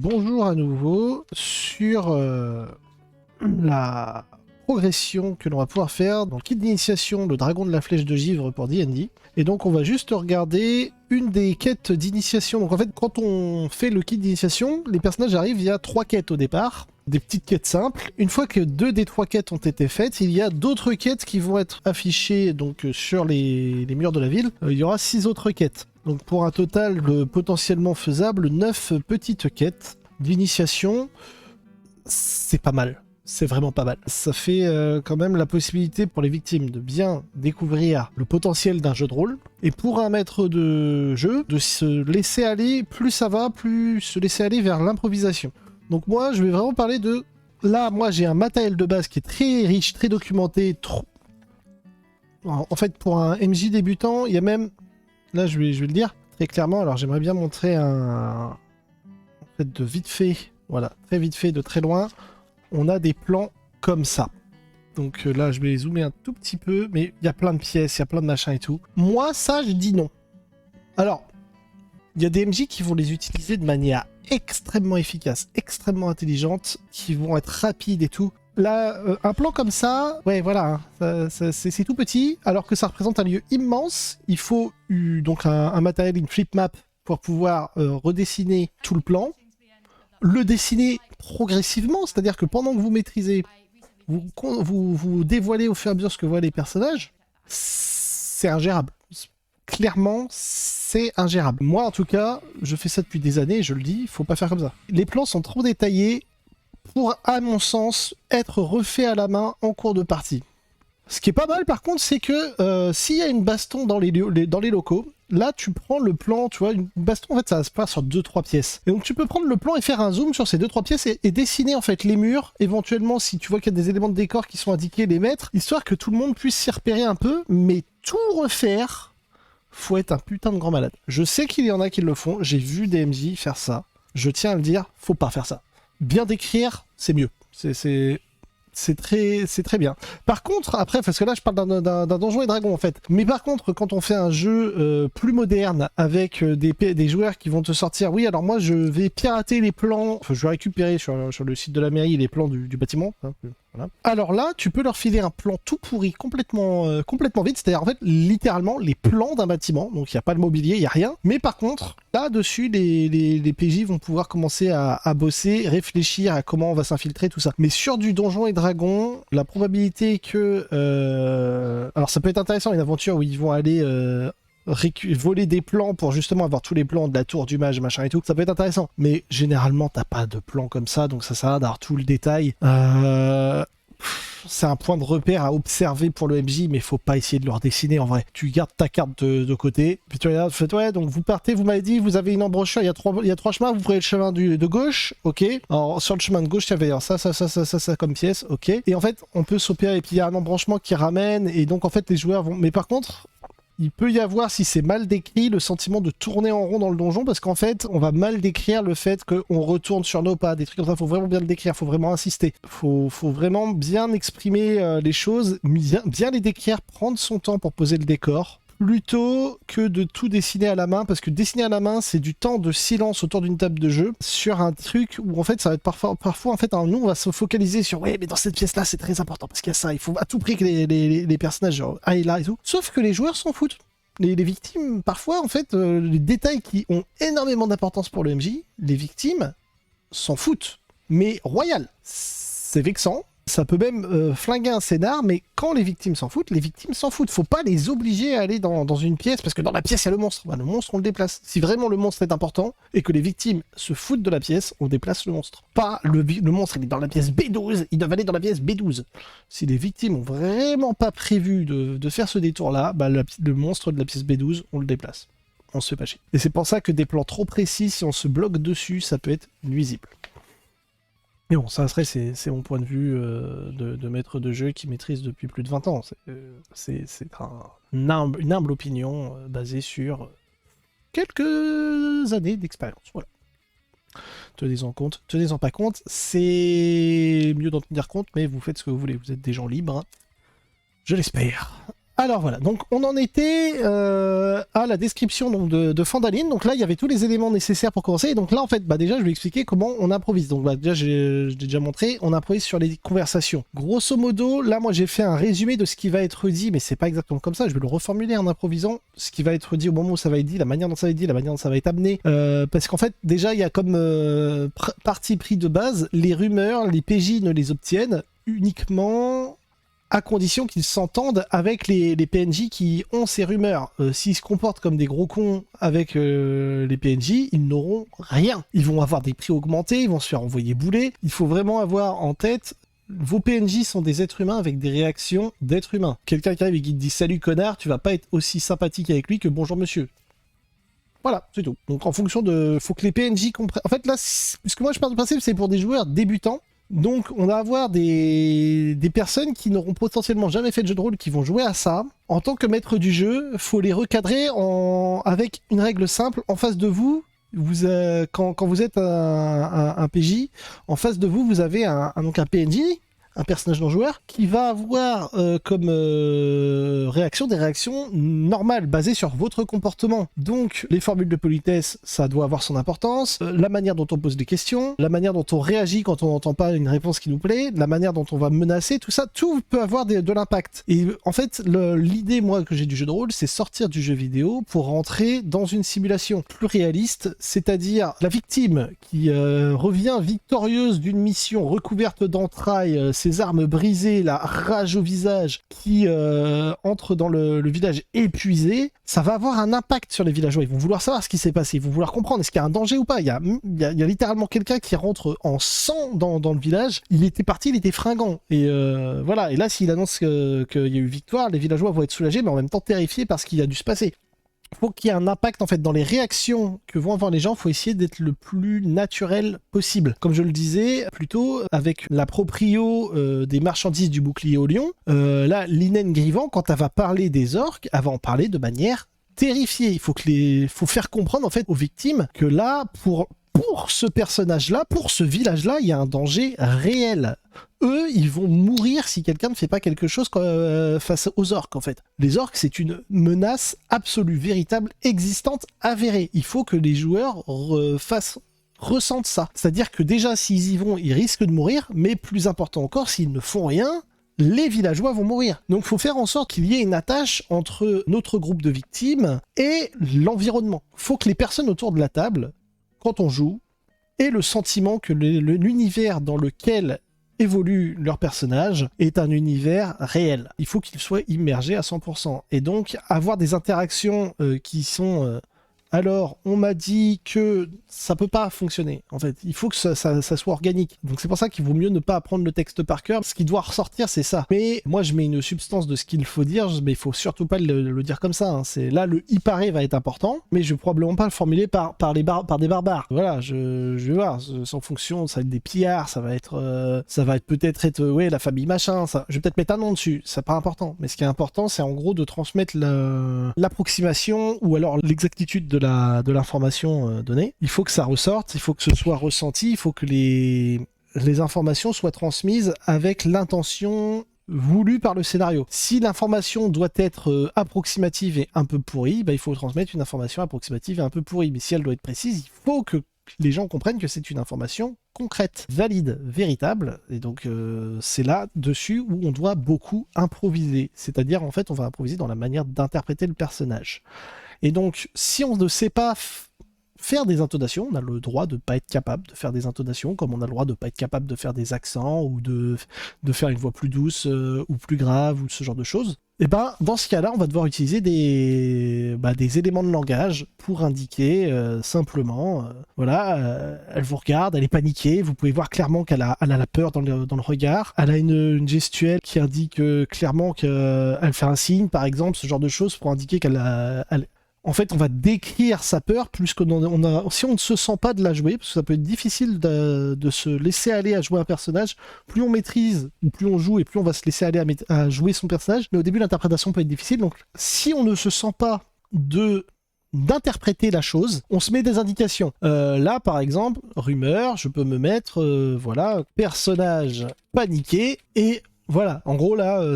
Bonjour à nouveau sur la progression que l'on va pouvoir faire dans le kit d'initiation, le dragon de la flèche de givre pour D&D. Et donc on va juste regarder une des quêtes d'initiation. Donc en fait quand on fait le kit d'initiation, les personnages arrivent via 3 quêtes au départ. Des petites quêtes simples. Une fois que 2 des 3 quêtes ont été faites, il y a d'autres quêtes qui vont être affichées donc, sur les murs de la ville. Il y aura 6 autres quêtes. Donc pour un total potentiellement faisable, 9 petites quêtes d'initiation. C'est pas mal. C'est vraiment pas mal. Ça fait quand même la possibilité pour les victimes de bien découvrir le potentiel d'un jeu de rôle. Et pour un maître de jeu, de se laisser aller, plus ça va, plus se laisser aller vers l'improvisation. Donc moi, je vais vraiment parler de... Là, moi, j'ai un matériel de base qui est très riche, très documenté. En fait, pour un MJ débutant, il y a même... Là, je vais le dire très clairement. Alors, j'aimerais bien montrer un... En fait, de vite fait, voilà, très vite fait, de très loin, on a des plans comme ça. Donc là, je vais zoomer un tout petit peu, mais il y a plein de pièces, il y a plein de machins et tout. Moi, ça, je dis non. Alors, il y a des MJ qui vont les utiliser de manière extrêmement efficace, extrêmement intelligente, qui vont être rapides et tout. Là, un plan comme ça, ouais, voilà, hein, c'est tout petit, alors que ça représente un lieu immense. Il faut donc un matériel, une flip map, pour pouvoir redessiner tout le plan. Le dessiner progressivement, c'est-à-dire que pendant que vous maîtrisez, vous dévoilez au fur et à mesure ce que voient les personnages, c'est ingérable. Clairement, c'est ingérable. Moi, en tout cas, je fais ça depuis des années, je le dis, il faut pas faire comme ça. Les plans sont trop détaillés pour, à mon sens, être refaits à la main en cours de partie. Ce qui est pas mal, par contre, c'est que s'il y a une baston dans les locaux, là, tu prends le plan, tu vois, une baston, en fait, ça se passe sur 2-3 pièces. Et donc, tu peux prendre le plan et faire un zoom sur ces 2-3 pièces et dessiner, en fait, les murs, éventuellement, si tu vois qu'il y a des éléments de décor qui sont indiqués, les mettre, histoire que tout le monde puisse s'y repérer un peu, mais tout refaire... Faut être un putain de grand malade. Je sais qu'il y en a qui le font, j'ai vu des MJ faire ça. Je tiens à le dire, faut pas faire ça. Bien décrire, c'est mieux. C'est très bien. Par contre, après, parce que là je parle d'un Donjon et Dragon en fait, mais par contre, quand on fait un jeu plus moderne avec des joueurs qui vont te sortir, oui, alors moi je vais pirater les plans, enfin, je vais récupérer sur le site de la mairie les plans du bâtiment. Hein, voilà. Alors là, tu peux leur filer un plan tout pourri, complètement vide, c'est-à-dire en fait, littéralement, les plans d'un bâtiment, donc il n'y a pas de mobilier, il n'y a rien, mais par contre, là-dessus, les PJ vont pouvoir commencer à bosser, réfléchir à comment on va s'infiltrer, tout ça. Mais sur du Donjon et Dragon, la probabilité que... Alors ça peut être intéressant, une aventure où ils vont aller... voler des plans pour justement avoir tous les plans de la tour du mage, machin et tout, ça peut être intéressant. Mais généralement, t'as pas de plan comme ça, donc ça sert à rien d'avoir tout le détail. C'est un point de repère à observer pour le MJ, mais faut pas essayer de le redessiner en vrai. Tu gardes ta carte de côté, puis tu regardes, tu fais ouais, donc vous partez, vous m'avez dit, vous avez une embrancheur, il y a trois chemins, vous prenez le chemin de gauche, ok. Alors sur le chemin de gauche, il y avait ça comme pièce, ok. Et en fait, on peut s'opérer, et puis il y a un embranchement qui ramène, et donc en fait, les joueurs vont. Mais par contre, il peut y avoir, si c'est mal décrit, le sentiment de tourner en rond dans le donjon, parce qu'en fait, on va mal décrire le fait qu'on retourne sur nos pas, des trucs comme ça. Faut vraiment bien le décrire, faut vraiment insister. Faut vraiment bien exprimer les choses, bien les décrire, prendre son temps pour poser le décor, plutôt que de tout dessiner à la main, parce que dessiner à la main, c'est du temps de silence autour d'une table de jeu, sur un truc où en fait, ça va être parfois en fait, nous, on va se focaliser sur, ouais, mais dans cette pièce-là, c'est très important, parce qu'il y a ça, il faut à tout prix que les personnages genre, aillent là et tout. Sauf que les joueurs s'en foutent. Les victimes, parfois, en fait, les détails qui ont énormément d'importance pour le MJ, les victimes s'en foutent. Mais royal, c'est vexant. Ça peut même flinguer un scénar, mais quand les victimes s'en foutent, les victimes s'en foutent. Faut pas les obliger à aller dans une pièce, parce que dans la pièce, il y a le monstre. Bah, le monstre, on le déplace. Si vraiment le monstre est important, et que les victimes se foutent de la pièce, on déplace le monstre. Pas le monstre, il est dans la pièce B12, ils doivent aller dans la pièce B12. Si les victimes ont vraiment pas prévu de faire ce détour-là, bah, le monstre de la pièce B12, on le déplace. On se fait pas chier. Et c'est pour ça que des plans trop précis, si on se bloque dessus, ça peut être nuisible. Mais bon, ça serait, c'est mon point de vue de maître de jeu qui maîtrise depuis plus de 20 ans. C'est une humble opinion basée sur quelques années d'expérience. Voilà. Tenez-en compte, tenez-en pas compte. C'est mieux d'en tenir compte, mais vous faites ce que vous voulez. Vous êtes des gens libres. Hein. Je l'espère. Alors voilà, donc on en était à la description donc, de Phandaline. Donc là, il y avait tous les éléments nécessaires pour commencer. Et donc là, en fait, déjà, je vais expliquer comment on improvise. Donc déjà, je l'ai déjà montré, on improvise sur les conversations. Grosso modo, là, moi, j'ai fait un résumé de ce qui va être dit, mais c'est pas exactement comme ça. Je vais le reformuler en improvisant ce qui va être dit au moment où ça va être dit, la manière dont ça va être dit, la manière dont ça va être amené. Parce qu'en fait, déjà, il y a comme parti pris de base, les rumeurs, les PJ ne les obtiennent uniquement à condition qu'ils s'entendent avec les PNJ qui ont ces rumeurs. S'ils se comportent comme des gros cons avec les PNJ, ils n'auront rien. Ils vont avoir des prix augmentés, ils vont se faire envoyer bouler. Il faut vraiment avoir en tête, vos PNJ sont des êtres humains avec des réactions d'êtres humains. Quelqu'un qui arrive et qui te dit « Salut connard », tu vas pas être aussi sympathique avec lui que « Bonjour monsieur ». Voilà, c'est tout. Donc en fonction de... faut que les PNJ comprennent... En fait là, puisque moi je pars du principe, c'est pour des joueurs débutants. Donc on va avoir des personnes qui n'auront potentiellement jamais fait de jeu de rôle qui vont jouer à ça. En tant que maître du jeu, faut les recadrer avec une règle simple. En face de vous, quand vous êtes un PJ, en face de vous, vous avez donc un PNJ, un personnage non-joueur, qui va avoir comme réaction des réactions normales, basées sur votre comportement. Donc, les formules de politesse, ça doit avoir son importance, la manière dont on pose des questions, la manière dont on réagit quand on n'entend pas une réponse qui nous plaît, la manière dont on va menacer, tout ça, tout peut avoir de l'impact. Et en fait, l'idée, moi, que j'ai du jeu de rôle, c'est sortir du jeu vidéo pour rentrer dans une simulation plus réaliste, c'est-à-dire la victime qui revient victorieuse d'une mission recouverte d'entrailles, ses armes brisées, la rage au visage, qui entre dans le village épuisé, ça va avoir un impact sur les villageois. Ils vont vouloir savoir ce qui s'est passé, ils vont vouloir comprendre est-ce qu'il y a un danger ou pas. Il y a littéralement quelqu'un qui rentre en sang dans le village, il était parti, il était fringant. Et voilà, et là s'il annonce qu'il y a eu victoire, les villageois vont être soulagés, mais en même temps terrifiés parce qu'il a dû se passer. Il faut qu'il y ait un impact en fait dans les réactions que vont avoir les gens. Il faut essayer d'être le plus naturel possible. Comme je le disais plutôt, avec la proprio des marchandises du bouclier au lion, là, Linen Grivant, quand elle va parler des orques, elle va en parler de manière terrifiée. Il faut faire comprendre en fait aux victimes que là, pour ce personnage-là, pour ce village-là, il y a un danger réel. Eux, ils vont mourir si quelqu'un ne fait pas quelque chose face aux orques, en fait. Les orques, c'est une menace absolue, véritable, existante, avérée. Il faut que les joueurs ressentent ça. C'est-à-dire que déjà, s'ils y vont, ils risquent de mourir, mais plus important encore, s'ils ne font rien, les villageois vont mourir. Donc il faut faire en sorte qu'il y ait une attache entre notre groupe de victimes et l'environnement. Il faut que les personnes autour de la table, quand on joue, aient le sentiment que l'univers dans lequel évolue leur personnage est un univers réel. Il faut qu'il soit immergé à 100%. Et donc, avoir des interactions qui sont... alors, on m'a dit que ça peut pas fonctionner. En fait, il faut que ça soit organique. Donc c'est pour ça qu'il vaut mieux ne pas apprendre le texte par cœur. Ce qui doit ressortir, c'est ça. Mais moi, je mets une substance de ce qu'il faut dire, mais il faut surtout pas le dire comme ça. Hein. Là, le « il paraît » va être important, mais je vais probablement pas le formuler par des barbares. Voilà, je vais voir. En fonction, ça va être des pillards, ça va être peut-être ouais, la famille machin. Je vais peut-être mettre un nom dessus. C'est pas important. Mais ce qui est important, c'est en gros de transmettre l'approximation ou alors l'exactitude de l'information donnée. Il faut que ça ressorte, il faut que ce soit ressenti, il faut que les informations soient transmises avec l'intention voulue par le scénario. Si l'information doit être approximative et un peu pourrie, il faut transmettre une information approximative et un peu pourrie. Mais si elle doit être précise, il faut que les gens comprennent que c'est une information concrète, valide, véritable. Et donc c'est là-dessus où on doit beaucoup improviser. C'est-à-dire en fait on va improviser dans la manière d'interpréter le personnage. Et donc, si on ne sait pas faire des intonations, on a le droit de ne pas être capable de faire des intonations, comme on a le droit de ne pas être capable de faire des accents, ou de faire une voix plus douce, ou plus grave, ou ce genre de choses. Et dans ce cas-là, on va devoir utiliser des éléments de langage pour indiquer simplement, voilà, elle vous regarde, elle est paniquée, vous pouvez voir clairement qu'elle a la peur dans le regard, elle a une gestuelle qui indique clairement qu'elle fait un signe, par exemple, ce genre de choses pour indiquer en fait, on va décrire sa peur plus que si on ne se sent pas de la jouer, parce que ça peut être difficile de se laisser aller à jouer un personnage. Plus on maîtrise, ou plus on joue, et plus on va se laisser aller à jouer son personnage. Mais au début, l'interprétation peut être difficile. Donc, si on ne se sent pas d'interpréter la chose, on se met des indications. Là, par exemple, rumeur, je peux me mettre, voilà, personnage paniqué, et Voilà, en gros là,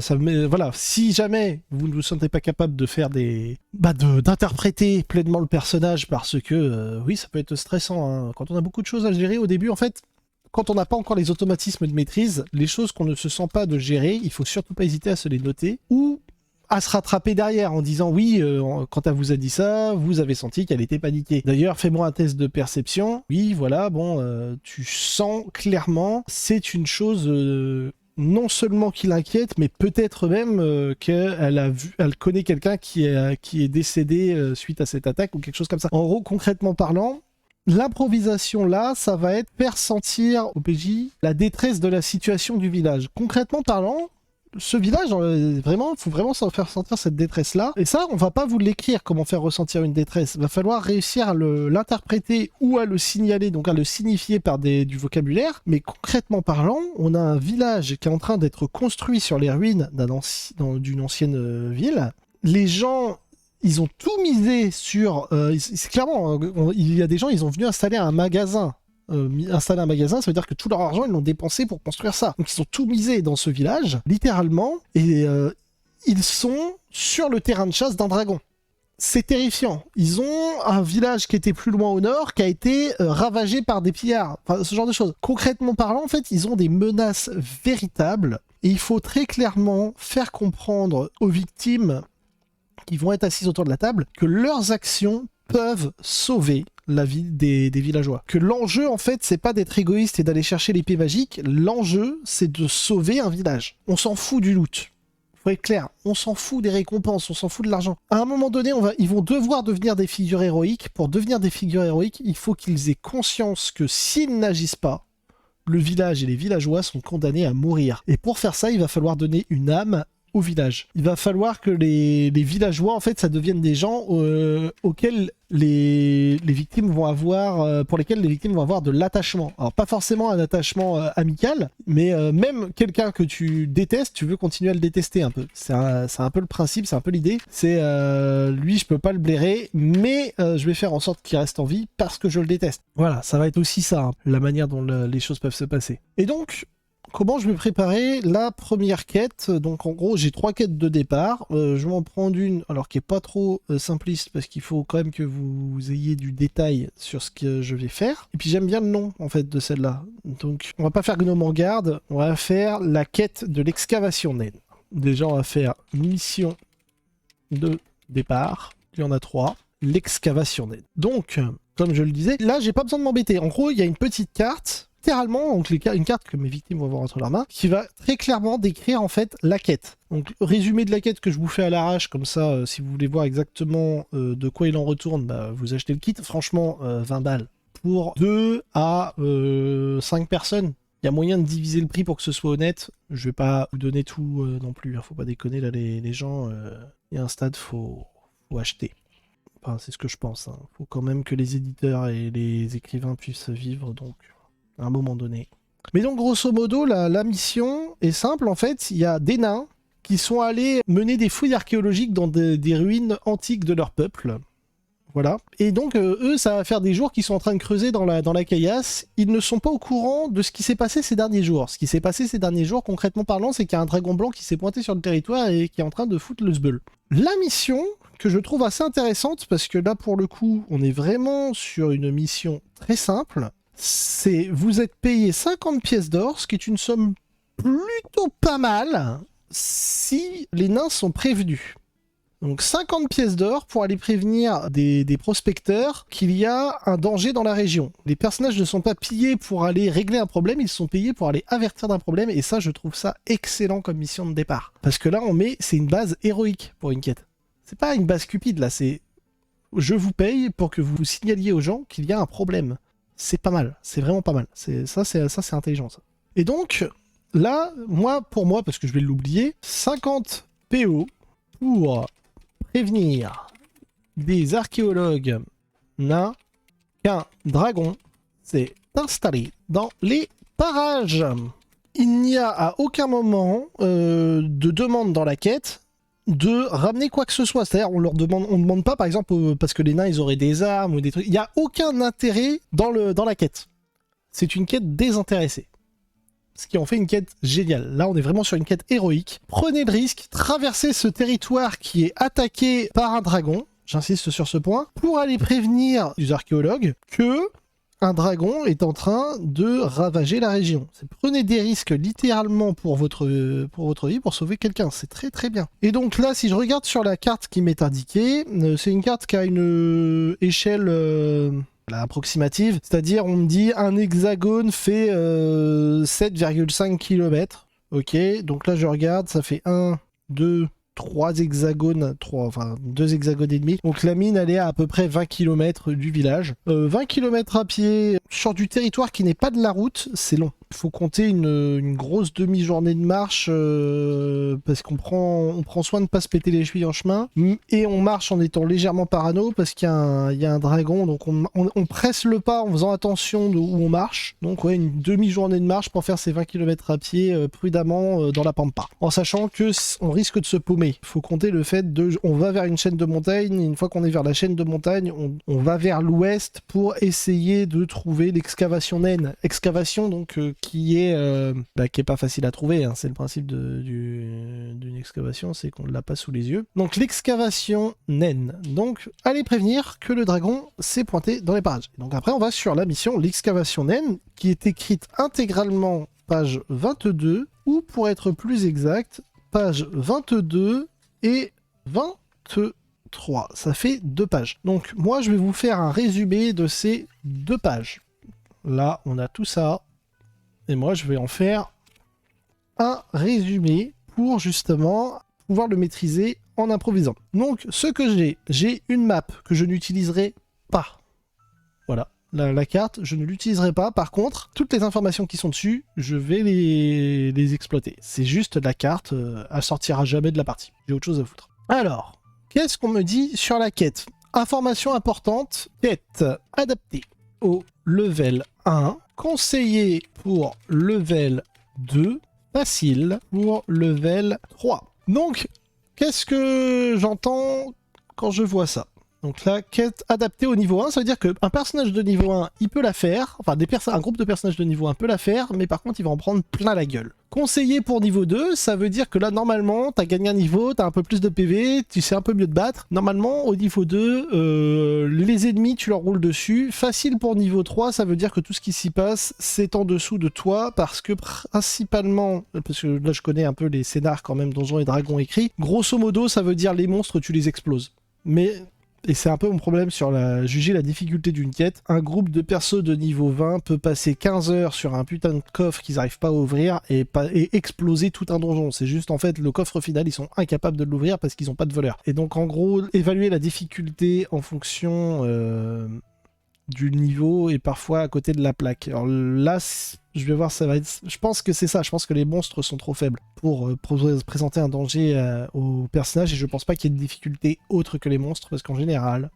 voilà, si jamais vous ne vous sentez pas capable de faire d'interpréter pleinement le personnage, parce que oui, ça peut être stressant, hein. Quand on a beaucoup de choses à gérer au début, en fait, quand on n'a pas encore les automatismes de maîtrise, les choses qu'on ne se sent pas de gérer, il faut surtout pas hésiter à se les noter ou à se rattraper derrière en disant oui, quand elle vous a dit ça, vous avez senti qu'elle était paniquée. D'ailleurs, fais-moi un test de perception. Oui, voilà, bon, tu sens clairement, c'est une chose non seulement qui l'inquiète, mais peut-être même elle connaît quelqu'un qui est décédé suite à cette attaque ou quelque chose comme ça. En gros, concrètement parlant, l'improvisation là, ça va être faire sentir au PJ la détresse de la situation du village. Concrètement parlant, ce village, vraiment, il faut vraiment s'en faire sentir cette détresse-là. Et ça, on va pas vous l'écrire comment faire ressentir une détresse. Il va falloir réussir à l'interpréter ou à le signaler, donc à le signifier par du vocabulaire. Mais concrètement parlant, on a un village qui est en train d'être construit sur les ruines d'une ancienne ville. Les gens... Ils ont tout misé sur... c'est clairement, il y a des gens, ils ont venu installer un magasin. Installer un magasin, ça veut dire que tout leur argent, ils l'ont dépensé pour construire ça. Donc ils ont tout misé dans ce village, littéralement, et ils sont sur le terrain de chasse d'un dragon. C'est terrifiant. Ils ont un village qui était plus loin au nord, qui a été ravagé par des pillards. Enfin, ce genre de choses. Concrètement parlant, en fait, ils ont des menaces véritables, et il faut très clairement faire comprendre aux victimes qui vont être assises autour de la table, que leurs actions peuvent sauver la vie des villageois. Que l'enjeu, en fait, c'est pas d'être égoïste et d'aller chercher l'épée magique, l'enjeu, c'est de sauver un village. On s'en fout du loot. Faut être clair, on s'en fout des récompenses, on s'en fout de l'argent. À un moment donné, ils vont devoir devenir des figures héroïques. Pour devenir des figures héroïques, il faut qu'ils aient conscience que s'ils n'agissent pas, le village et les villageois sont condamnés à mourir. Et pour faire ça, il va falloir donner une âme au village. Il va falloir que les villageois, en fait, ça devienne des gens auxquels les victimes vont avoir, pour lesquels les victimes vont avoir de l'attachement. Alors, pas forcément un attachement amical, mais même quelqu'un que tu détestes, tu veux continuer à le détester un peu. C'est un peu le principe, c'est un peu l'idée. C'est, lui, je peux pas le blairer, mais je vais faire en sorte qu'il reste en vie parce que je le déteste. Voilà, ça va être aussi ça, hein, la manière dont les choses peuvent se passer. Et donc, comment je vais préparer la première quête? Donc en gros j'ai 3 quêtes de départ, je vais en prendre une alors qui est pas trop simpliste parce qu'il faut quand même que vous ayez du détail sur ce que je vais faire. Et puis j'aime bien le nom en fait de celle-là. Donc on va pas faire Gnome en garde, on va faire la quête de l'excavation naine. Déjà on va faire mission de départ, il y en a 3, l'excavation naine. Donc comme je le disais, là j'ai pas besoin de m'embêter. En gros il y a une petite carte, littéralement, donc une carte que mes victimes vont avoir entre leurs mains, qui va très clairement décrire en fait la quête. Donc résumé de la quête que je vous fais à l'arrache, comme ça, si vous voulez voir exactement de quoi il en retourne, bah, vous achetez le kit. Franchement, 20 balles. Pour 2 à 5 personnes, il y a moyen de diviser le prix pour que ce soit honnête. Je vais pas vous donner tout non plus, hein, faut pas déconner, là les gens, il y a un stade, faut acheter. Enfin, c'est ce que je pense. Hein. Faut quand même que les éditeurs et les écrivains puissent vivre, donc... à un moment donné. Mais donc grosso modo la mission est simple en fait, il y a des nains qui sont allés mener des fouilles archéologiques dans des ruines antiques de leur peuple. Voilà. Et donc eux ça va faire des jours qu'ils sont en train de creuser dans la caillasse, ils ne sont pas au courant de ce qui s'est passé ces derniers jours. Ce qui s'est passé ces derniers jours concrètement parlant, c'est qu'il y a un dragon blanc qui s'est pointé sur le territoire et qui est en train de foutre le sbeul. La mission que je trouve assez intéressante parce que là pour le coup on est vraiment sur une mission très simple. C'est vous êtes payé 50 pièces d'or, ce qui est une somme plutôt pas mal si les nains sont prévenus. Donc 50 pièces d'or pour aller prévenir des prospecteurs qu'il y a un danger dans la région. Les personnages ne sont pas pillés pour aller régler un problème, ils sont payés pour aller avertir d'un problème, et ça je trouve ça excellent comme mission de départ. Parce que là c'est une base héroïque pour une quête. C'est pas une base cupide là, c'est je vous paye pour que vous signaliez aux gens qu'il y a un problème. C'est pas mal, c'est vraiment pas mal. C'est intelligent ça. Et donc, là, pour moi, parce que je vais l'oublier, 50 PO pour prévenir des archéologues nains qu'un dragon s'est installé dans les parages. Il n'y a à aucun moment de demande dans la quête de ramener quoi que ce soit. C'est-à-dire, on demande pas, par exemple, parce que les nains, ils auraient des armes ou des trucs. Il n'y a aucun intérêt dans la quête. C'est une quête désintéressée. ce qui en fait une quête géniale. Là, on est vraiment sur une quête héroïque. Prenez le risque, traversez ce territoire qui est attaqué par un dragon, j'insiste sur ce point, pour aller prévenir les archéologues que un dragon est en train de ravager la région. Prenez des risques littéralement pour votre vie, pour sauver quelqu'un. C'est très très bien. Et donc là, si je regarde sur la carte qui m'est indiquée, c'est une carte qui a une échelle approximative. C'est-à-dire, on me dit un hexagone fait 7,5 km. Ok, donc là je regarde, ça fait 1, 2... 3 hexagones, 2 hexagones et demi. Donc la mine, elle est à peu près 20 km du village. 20 km à pied sur du territoire qui n'est pas de la route, c'est long. Il faut compter une grosse demi-journée de marche parce qu'on prend soin de ne pas se péter les chevilles en chemin. Et on marche en étant légèrement parano parce qu'il y a un dragon. Donc on presse le pas en faisant attention de où on marche. Donc ouais, une demi-journée de marche pour faire ces 20 km à pied prudemment dans la pampa. En sachant que on risque de se paumer. Il faut compter le fait on va vers une chaîne de montagne, et une fois qu'on est vers la chaîne de montagne, on va vers l'ouest pour essayer de trouver l'excavation naine. Excavation donc qui est pas facile à trouver, hein. C'est le principe d'une excavation, c'est qu'on ne l'a pas sous les yeux. Donc l'excavation naine. Donc allez prévenir que le dragon s'est pointé dans les parages. Donc après on va sur la mission l'excavation naine qui est écrite intégralement page 22 ou pour être plus exact page 22 et 23. Ça fait 2 pages. Donc moi, je vais vous faire un résumé de ces 2 pages. Là, on a tout ça. Et moi, je vais en faire un résumé pour justement pouvoir le maîtriser en improvisant. Donc, ce que j'ai une map que je n'utiliserai pas. Voilà. La carte, je ne l'utiliserai pas. Par contre, toutes les informations qui sont dessus, je vais les exploiter. C'est juste la carte, elle sortira jamais de la partie. J'ai autre chose à foutre. Alors, qu'est-ce qu'on me dit sur la quête? Information importante, quête adaptée au level 1, conseillé pour level 2, facile pour level 3. Donc, qu'est-ce que j'entends quand je vois ça? Donc la quête adaptée au niveau 1, ça veut dire qu'un personnage de niveau 1, il peut la faire, enfin un groupe de personnages de niveau 1 peut la faire, mais par contre il va en prendre plein la gueule. Conseillé pour niveau 2, ça veut dire que là normalement, t'as gagné un niveau, t'as un peu plus de PV, tu sais un peu mieux te battre. Normalement au niveau 2, les ennemis tu leur roules dessus. Facile pour niveau 3, ça veut dire que tout ce qui s'y passe, c'est en dessous de toi, parce que principalement, parce que là je connais un peu les scénars quand même Donjons et Dragons écrits, grosso modo ça veut dire les monstres tu les exploses. Mais... Et c'est un peu mon problème sur juger la difficulté d'une quête. Un groupe de persos de niveau 20 peut passer 15 heures sur un putain de coffre qu'ils n'arrivent pas à ouvrir et exploser tout un donjon. C'est juste en fait le coffre final, ils sont incapables de l'ouvrir parce qu'ils n'ont pas de voleurs. Et donc en gros, évaluer la difficulté en fonction du niveau et parfois à côté de la plaque. Alors là, je vais voir, ça va être... Je pense que c'est ça, je pense que les monstres sont trop faibles pour présenter un danger au personnage et je pense pas qu'il y ait de difficulté autre que les monstres parce qu'en général,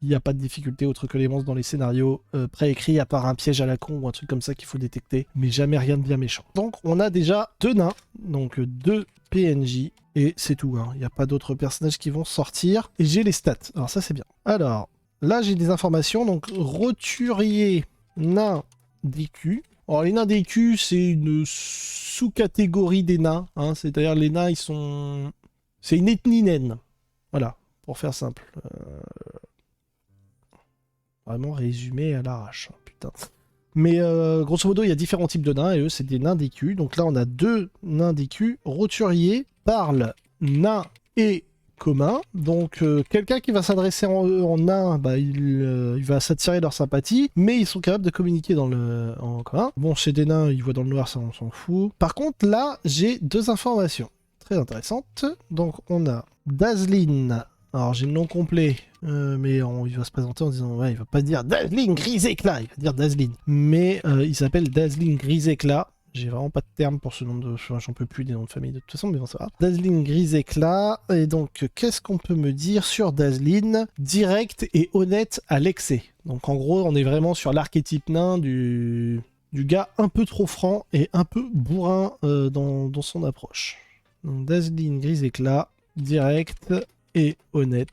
il n'y a pas de difficulté autre que les monstres dans les scénarios préécrits à part un piège à la con ou un truc comme ça qu'il faut détecter, mais jamais rien de bien méchant. Donc on a déjà 2 nains, donc 2 PNJ et c'est tout, hein. Il n'y a pas d'autres personnages qui vont sortir et j'ai les stats, alors ça c'est bien. Alors... Là, j'ai des informations, donc roturier nain d'écu. Alors, les nains d'écu, c'est une sous-catégorie des nains, hein, c'est-à-dire les nains, ils sont... C'est une ethnie naine. Voilà, pour faire simple. Vraiment résumé à l'arrache, putain. Mais grosso modo, il y a différents types de nains, et eux, c'est des nains d'écu. Donc là, on a 2 nains d'écu. Roturier parle nain et commun, donc quelqu'un qui va s'adresser en nain, bah, il va s'attirer leur sympathie, mais ils sont capables de communiquer en commun. Bon, chez des nains, ils voient dans le noir, ça on s'en fout. Par contre, là, j'ai 2 informations très intéressantes. Donc on a Dazzlin, alors j'ai le nom complet, mais il va se présenter en disant, ouais, il va pas dire Dazzlin Gris Éclat, il va dire Dazzlin, mais il s'appelle Dazzlin Gris Éclat. J'ai vraiment pas de terme pour ce nom de... J'en peux plus des noms de famille de toute façon, mais bon, ça va. Dazzlin Gris Éclat. Et donc, qu'est-ce qu'on peut me dire sur Dazzlin? Direct et honnête à l'excès. Donc, en gros, on est vraiment sur l'archétype nain du gars un peu trop franc et un peu bourrin dans son approche. Donc, Dazzlin Gris Éclat, direct et honnête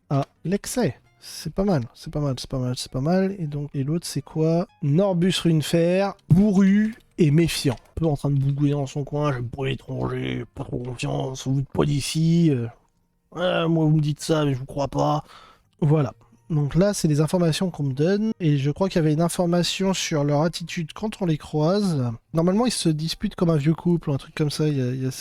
à l'excès. C'est pas mal, c'est pas mal, c'est pas mal, c'est pas mal. Et donc, et l'autre, c'est quoi? Norbus Runefer, bourru est méfiant. Un peu en train de bougouiller dans son coin, j'aime pas l'étranger, pas trop confiance, vous n'êtes pas d'ici. Ouais, moi vous me dites ça, mais je vous crois pas. Voilà. Donc là, c'est les informations qu'on me donne. Et je crois qu'il y avait une information sur leur attitude quand on les croise. Normalement, ils se disputent comme un vieux couple ou un truc comme ça. Il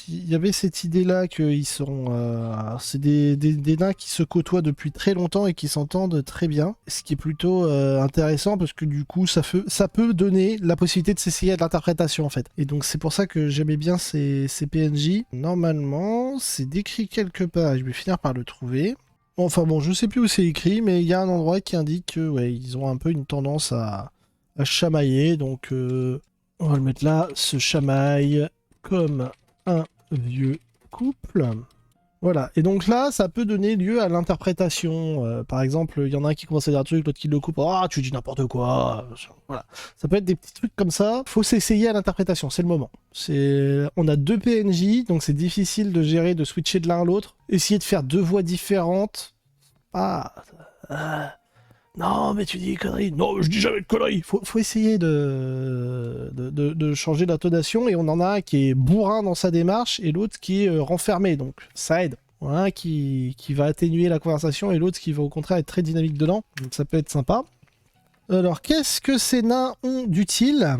y avait cette idée-là qu'ils seront... c'est des nains qui se côtoient depuis très longtemps et qui s'entendent très bien. Ce qui est plutôt intéressant parce que du coup, ça peut donner la possibilité de s'essayer à de l'interprétation en fait. Et donc c'est pour ça que j'aimais bien ces PNJ. Normalement, c'est décrit quelque part. Je vais finir par le trouver. Enfin bon, je sais plus où c'est écrit, mais il y a un endroit qui indique que ouais, ils ont un peu une tendance à chamailler. Donc on va le mettre là, se chamaille comme un vieux couple. Voilà, et donc là, ça peut donner lieu à l'interprétation. Par exemple, il y en a un qui commence à dire un truc, l'autre qui le coupe. Ah, tu dis n'importe quoi. Voilà, ça peut être des petits trucs comme ça. Faut s'essayer à l'interprétation, c'est le moment. On a 2 PNJ, donc c'est difficile de gérer, de switcher de l'un à l'autre. Essayer de faire 2 voix différentes. Non, mais tu dis des conneries. Non, je dis jamais de conneries. Faut essayer de changer d'intonation. Et on en a un qui est bourrin dans sa démarche et l'autre qui est renfermé. Donc ça aide. Un qui va atténuer la conversation et l'autre qui va au contraire être très dynamique dedans. Donc ça peut être sympa. Alors, qu'est-ce que ces nains ont d'utile?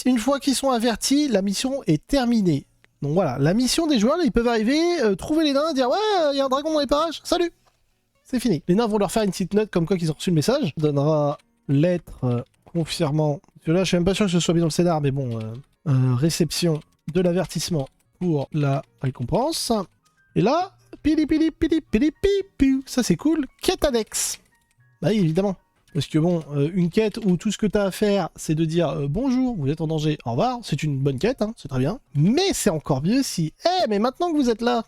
Une fois qu'ils sont avertis, la mission est terminée. Donc voilà, la mission des joueurs, là, ils peuvent arriver, trouver les nains, dire « Ouais, il y a un dragon dans les parages, salut !» C'est fini. Les nains vont leur faire une petite note comme quoi qu'ils ont reçu le message. On donnera lettre confirmant. Parce que là, je suis même pas sûr que ce soit mis dans le scénar, mais bon. Réception de l'avertissement pour la récompense. Et là, pili pili pili pili pipi. Ça c'est cool. Quête annexe. Bah oui, évidemment. Parce que bon, une quête où tout ce que t'as à faire, c'est de dire bonjour, vous êtes en danger, au revoir. C'est une bonne quête, hein, c'est très bien. Mais c'est encore mieux si, mais maintenant que vous êtes là,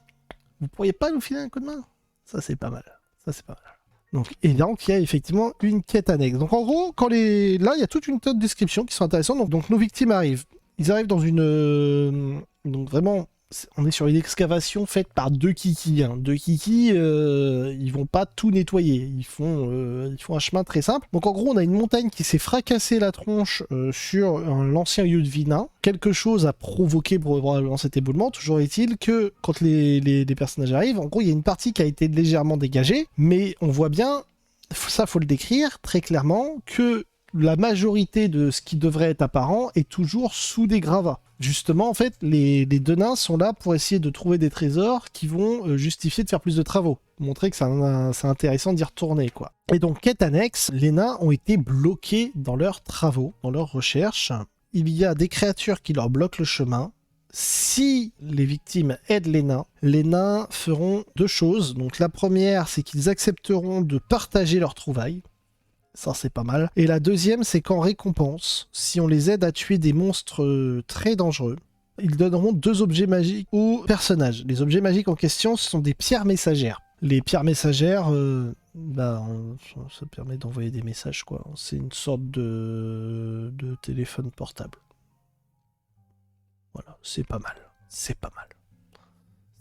vous pourriez pas nous filer un coup de main. Ça c'est pas mal. Ça, c'est pas mal. Donc, et donc, il y a effectivement une quête annexe. Donc, en gros, là, il y a toute une tas de descriptions qui sont intéressantes. Donc, nos victimes arrivent. Ils arrivent dans une... Donc, vraiment, on est sur une excavation faite par 2 kikis. Hein. 2 kikis, ils vont pas tout nettoyer. Ils font un chemin très simple. Donc, en gros, on a une montagne qui s'est fracassée la tronche sur l'ancien lieu de vie nain. Quelque chose a provoqué probablement cet éboulement. Toujours est-il que quand les personnages arrivent, en gros, il y a une partie qui a été légèrement dégagée, mais on voit bien, ça faut le décrire très clairement, que la majorité de ce qui devrait être apparent est toujours sous des gravats. Justement, en fait, les 2 nains sont là pour essayer de trouver des trésors qui vont justifier de faire plus de travaux. Montrer que c'est intéressant d'y retourner, quoi. Et donc, quête annexe, les nains ont été bloqués dans leurs travaux, dans leurs recherches. Il y a des créatures qui leur bloquent le chemin. Si les victimes aident les nains feront 2 choses. Donc la première, c'est qu'ils accepteront de partager leurs trouvailles. Ça, c'est pas mal. Et la deuxième, c'est qu'en récompense, si on les aide à tuer des monstres très dangereux, ils donneront 2 objets magiques aux personnages. Les objets magiques en question, ce sont des pierres messagères. Les pierres messagères, ça permet d'envoyer des messages, quoi. C'est une sorte de téléphone portable. Voilà, c'est pas mal. C'est pas mal.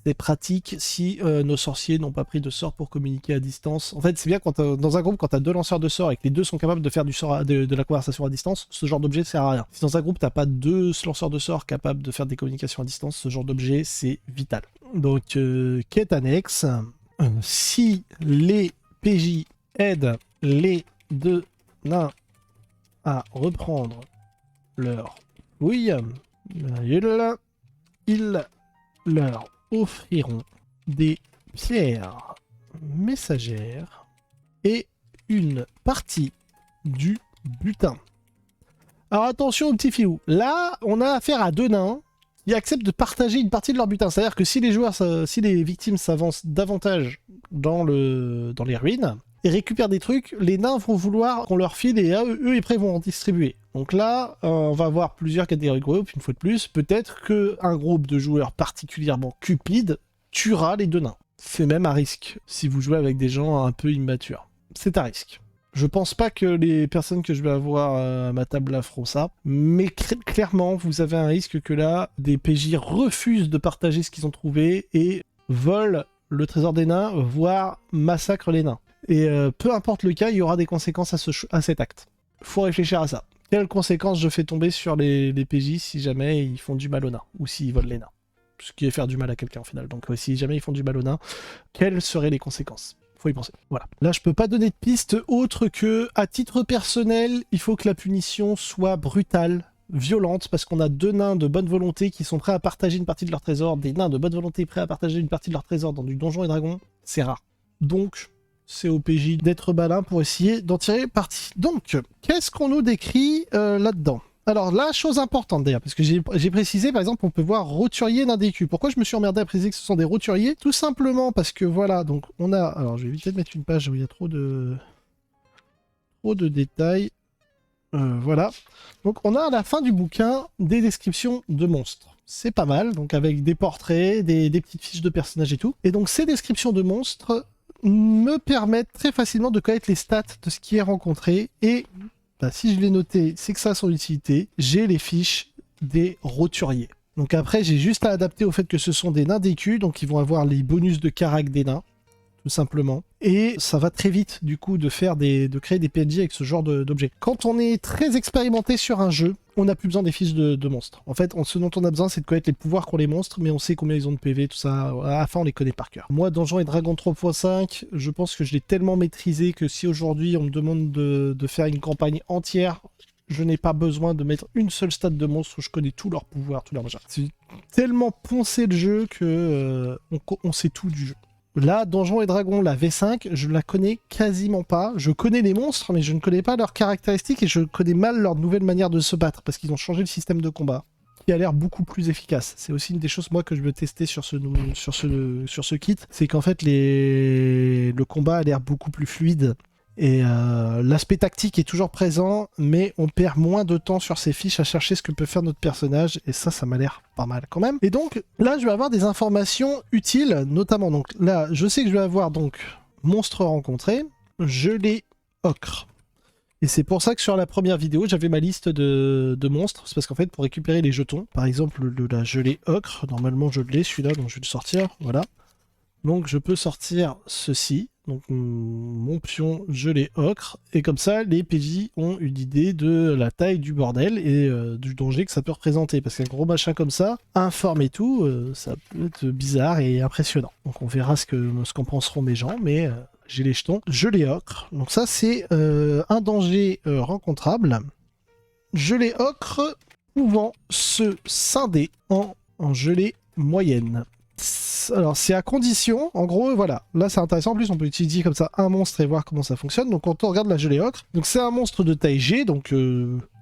C'est pratique si nos sorciers n'ont pas pris de sort pour communiquer à distance. En fait, c'est bien quand dans un groupe, quand tu as 2 lanceurs de sorts et que les 2 sont capables de faire de la conversation à distance, ce genre d'objet sert à rien. Si dans un groupe, tu n'as pas 2 lanceurs de sorts capables de faire des communications à distance, ce genre d'objet, c'est vital. Donc, quête annexe. Si les PJ aident les 2 nains à reprendre leur fouille, ils leur offriront des pierres messagères et une partie du butin. Alors attention aux petits filous. Là, on a affaire à 2 nains qui acceptent de partager une partie de leur butin. C'est-à-dire que si les victimes s'avancent davantage dans les ruines et récupèrent des trucs, les nains vont vouloir qu'on leur file et eux après vont en distribuer. Donc là, on va avoir plusieurs catégories de groupes, une fois de plus. Peut-être qu'un groupe de joueurs particulièrement cupides tuera les 2 nains. C'est même à risque, si vous jouez avec des gens un peu immatures. C'est à risque. Je pense pas que les personnes que je vais avoir à ma table là feront ça, mais clairement, vous avez un risque que là, des PJ refusent de partager ce qu'ils ont trouvé et volent le trésor des nains, voire massacrent les nains. Et peu importe le cas, il y aura des conséquences à cet acte. Faut réfléchir à ça. Quelles conséquences je fais tomber sur les PJ si jamais ils font du mal aux nains, ou s'ils volent les nains. Ce qui est faire du mal à quelqu'un au final. Donc si jamais ils font du mal aux nains, quelles seraient les conséquences? Faut y penser. Voilà. Là, je peux pas donner de piste autre que, à titre personnel, il faut que la punition soit brutale, violente, parce qu'on a 2 nains de bonne volonté qui sont prêts à partager une partie de leur trésor, des nains de bonne volonté prêts à partager une partie de leur trésor dans du Donjons et Dragons, c'est rare. Donc, c'est au PJ d'être malin pour essayer d'en tirer parti. Donc, qu'est-ce qu'on nous décrit là-dedans? Alors, la chose importante d'ailleurs, parce que j'ai précisé, par exemple, on peut voir roturier d'un DQ. Pourquoi je me suis emmerdé à préciser que ce sont des roturiers? Tout simplement parce que voilà, donc on a... Alors, je vais éviter de mettre une page où il y a trop de détails. Voilà. Donc, on a à la fin du bouquin des descriptions de monstres. C'est pas mal, donc avec des portraits, des petites fiches de personnages et tout. Et donc, ces descriptions de monstres me permettent très facilement de connaître les stats de ce qui est rencontré et... Bah, si je l'ai noté, c'est que ça a son utilité. J'ai les fiches des roturiers. Donc après, j'ai juste à adapter au fait que ce sont des nains DQ, donc ils vont avoir les bonus de carac des nains, tout simplement. Et ça va très vite, du coup, de créer des PNJ avec ce genre d'objets. Quand on est très expérimenté sur un jeu, on n'a plus besoin des fiches de monstres. En fait, ce dont on a besoin, c'est de connaître les pouvoirs qu'ont les monstres, mais on sait combien ils ont de PV, tout ça. À la fin, on les connaît par cœur. Moi, Donjons et Dragons 3.5, je pense que je l'ai tellement maîtrisé que si aujourd'hui on me demande de faire une campagne entière, je n'ai pas besoin de mettre une seule stat de monstre où je connais tous leurs pouvoirs, tous leurs machins. C'est tellement poncé le jeu que on sait tout du jeu. Là, Donjons et Dragons, la V5, je la connais quasiment pas. Je connais les monstres, mais je ne connais pas leurs caractéristiques et je connais mal leur nouvelle manière de se battre parce qu'ils ont changé le système de combat qui a l'air beaucoup plus efficace. C'est aussi une des choses, moi, que je veux tester sur ce kit, c'est qu'en fait, le combat a l'air beaucoup plus fluide. Et l'aspect tactique est toujours présent, mais on perd moins de temps sur ces fiches à chercher ce que peut faire notre personnage, et ça m'a l'air pas mal quand même. Et donc, là, je vais avoir des informations utiles, notamment, donc là, je sais que je vais avoir donc monstre rencontré, gelée ocre. Et c'est pour ça que sur la première vidéo, j'avais ma liste de monstres, c'est parce qu'en fait, pour récupérer les jetons, par exemple, la gelée ocre, normalement je l'ai celui-là, donc je vais le sortir, voilà. Donc je peux sortir ceci, donc mon pion gelé ocre, et comme ça les PJ ont une idée de la taille du bordel et du danger que ça peut représenter, parce qu'un gros machin comme ça, informe et tout, ça peut être bizarre et impressionnant. Donc on verra ce qu'en penseront mes gens, mais j'ai les jetons gelé ocre, donc ça c'est un danger rencontrable. Gelé ocre pouvant se scinder en gelée moyenne. Alors c'est à condition, en gros voilà, là c'est intéressant, en plus on peut utiliser comme ça un monstre et voir comment ça fonctionne. Donc quand on regarde la gelée ocre, donc c'est un monstre de taille G, donc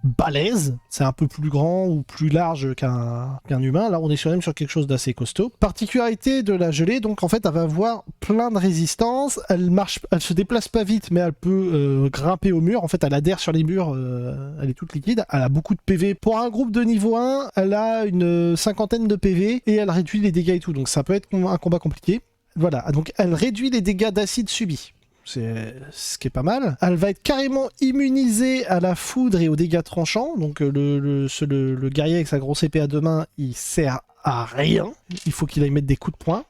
balèze, c'est un peu plus grand ou plus large qu'un humain, là on est même sur quelque chose d'assez costaud. Particularité de la gelée, donc en fait elle va avoir plein de résistance, elle se déplace pas vite mais elle peut grimper au mur, en fait elle adhère sur les murs, elle est toute liquide, elle a beaucoup de PV. Pour un groupe de niveau 1, elle a une 50aine de PV et elle réduit les dégâts et tout, donc ça peut être un combat compliqué. Voilà, donc elle réduit les dégâts d'acide subis. C'est ce qui est pas mal. Elle va être carrément immunisée à la foudre et aux dégâts tranchants. Donc le guerrier avec sa grosse épée à 2 mains, il sert à rien. Il faut qu'il aille mettre des coups de poing.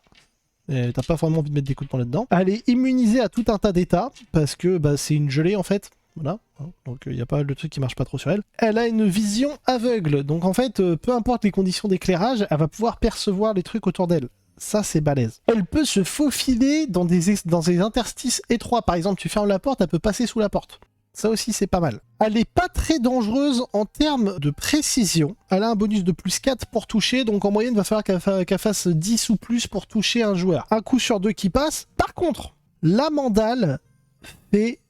T'as pas vraiment envie de mettre des coups de poing là-dedans. Elle est immunisée à tout un tas d'états, parce que c'est une gelée en fait. Voilà. Donc il n'y a pas le truc qui marche pas trop sur elle. Elle a une vision aveugle. Donc en fait, peu importe les conditions d'éclairage, elle va pouvoir percevoir les trucs autour d'elle. Ça, c'est balèze. Elle peut se faufiler dans des interstices étroits. Par exemple, tu fermes la porte, elle peut passer sous la porte. Ça aussi, c'est pas mal. Elle n'est pas très dangereuse en termes de précision. Elle a un bonus de plus 4 pour toucher, donc en moyenne, il va falloir qu'elle fasse 10 ou plus pour toucher un joueur. Un coup sur 2 qui passe. Par contre, la mandale fait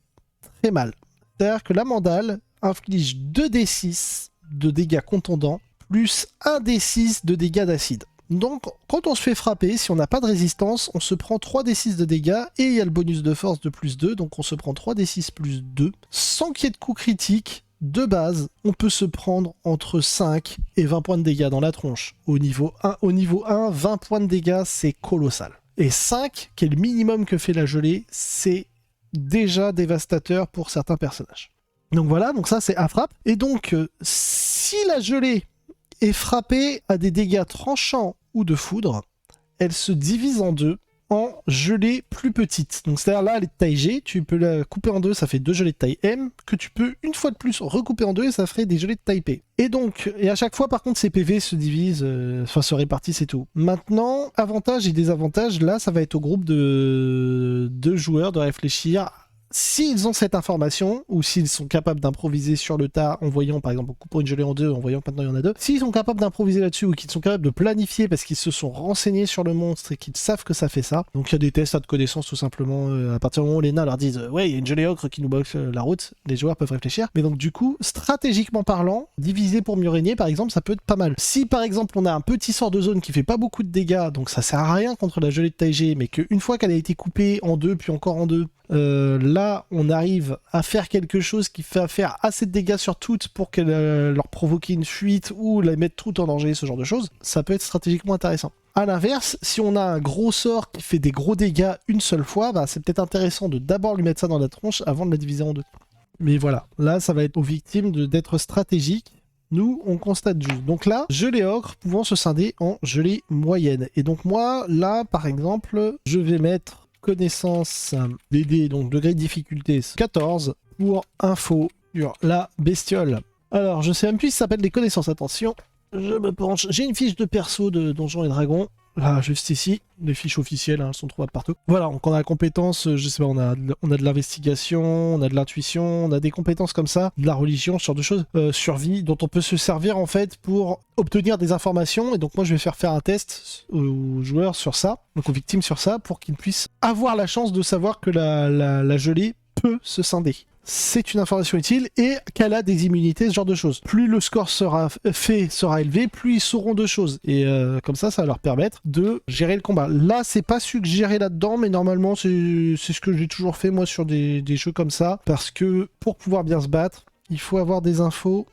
très mal. C'est-à-dire que la mandale inflige 2d6 de dégâts contondants, plus 1d6 de dégâts d'acide. Donc, quand on se fait frapper, si on n'a pas de résistance, on se prend 3d6 de dégâts et il y a le bonus de force de plus 2, donc on se prend 3d6 plus 2. Sans qu'il y ait de coup critique, de base, on peut se prendre entre 5 et 20 points de dégâts dans la tronche. Au niveau 1, 20 points de dégâts, c'est colossal. Et 5, qui est le minimum que fait la gelée, c'est déjà dévastateur pour certains personnages. Donc voilà, donc ça c'est à frappe. Et donc, si la gelée est frappée à des dégâts tranchants ou de foudre, elle se divise en deux en gelée plus petite. Donc c'est-à-dire là, elle est de taille G, tu peux la couper en deux, ça fait 2 gelées de taille M, que tu peux une fois de plus recouper en deux et ça ferait des gelées de taille P. Et donc, et à chaque fois par contre ces PV se divisent, enfin se répartissent et tout. Maintenant, avantages et désavantages, là ça va être au groupe de joueurs de réfléchir. S'ils ont cette information, ou s'ils sont capables d'improviser sur le tas en voyant, par exemple, en coupant une gelée en deux, en voyant que maintenant il y en a deux, s'ils sont capables d'improviser là-dessus, ou qu'ils sont capables de planifier parce qu'ils se sont renseignés sur le monstre et qu'ils savent que ça fait ça, donc il y a des tests de connaissances tout simplement, à partir du moment où les nains leur disent ouais, il y a une gelée ocre qui nous bloque la route, les joueurs peuvent réfléchir, mais donc du coup, stratégiquement parlant, diviser pour mieux régner, par exemple, ça peut être pas mal. Si par exemple on a un petit sort de zone qui fait pas beaucoup de dégâts, donc ça sert à rien contre la gelée de taille G, mais qu'une fois qu'elle a été coupée en deux, puis encore en deux, là, on arrive à faire quelque chose qui fait faire assez de dégâts sur toutes pour qu'elle leur provoquer une fuite ou la mettre tout en danger, ce genre de choses. Ça peut être stratégiquement intéressant. A l'inverse, si on a un gros sort qui fait des gros dégâts une seule fois, bah, c'est peut-être intéressant de d'abord lui mettre ça dans la tronche avant de la diviser en deux. Mais voilà, là, ça va être aux victimes d'être stratégiques. Nous, on constate juste. Donc là, gelée ocre pouvant se scinder en gelée moyenne. Et donc moi, là, par exemple, je vais mettre connaissance des dés, donc degré de difficulté 14 pour info sur la bestiole. Alors, je sais même plus si ça s'appelle des connaissances, attention. Je me penche. J'ai une fiche de perso de Donjons et Dragons. Là, juste ici. Les fiches officielles, hein, elles sont trouvables partout. Voilà, donc on a la compétence, je sais pas, on a de l'investigation, on a de l'intuition, on a des compétences comme ça, de la religion, ce genre de choses, survie, dont on peut se servir en fait pour obtenir des informations. Et donc moi, je vais faire un test aux joueurs sur ça, donc aux victimes sur ça, pour qu'ils puissent avoir la chance de savoir que la gelée peut se scinder. C'est une information utile et qu'elle a des immunités, ce genre de choses. Plus le score sera élevé, plus ils sauront de choses. Et comme ça va leur permettre de gérer le combat. Là, c'est pas suggéré là-dedans, mais normalement, c'est ce que j'ai toujours fait, moi, sur des jeux comme ça. Parce que pour pouvoir bien se battre, il faut avoir des infos